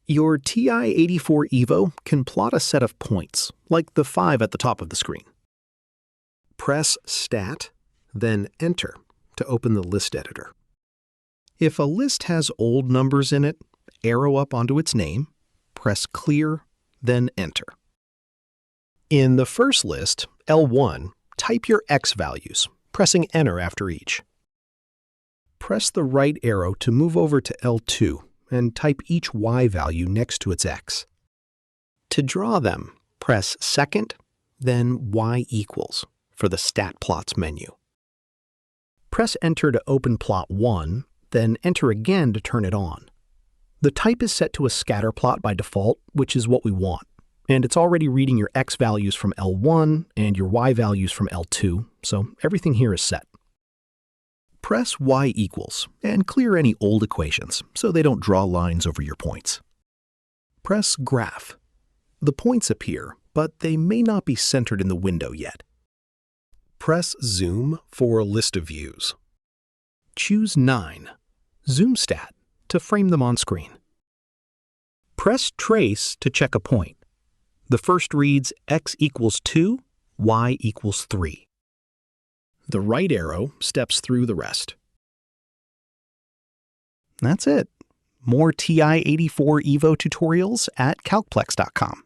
Your TI-84 Evo can plot a set of points, like the 5 at the top of the screen. Press Stat, then Enter to open the list editor. If a list has old numbers in it, arrow up onto its name, press Clear, then Enter. In the first list, L1, type your X values, pressing Enter after each. Press the right arrow to move over to L2 and type each Y value next to its X. To draw them, press Second, then Y equals for the Stat Plots menu. Press Enter to open Plot 1, then Enter again to turn it on. The type is set to a scatter plot by default, which is what we want, and it's already reading your X values from L1 and your Y values from L2, so everything here is set. Press Y equals and clear any old equations so they don't draw lines over your points. Press Graph. The points appear, but they may not be centered in the window yet. Press Zoom for a list of views. Choose 9, ZoomStat, to frame them on screen. Press Trace to check a point. The first reads X equals 2, Y equals 3. The right arrow steps through the rest. That's it. More TI-84 Evo tutorials at calcplex.com.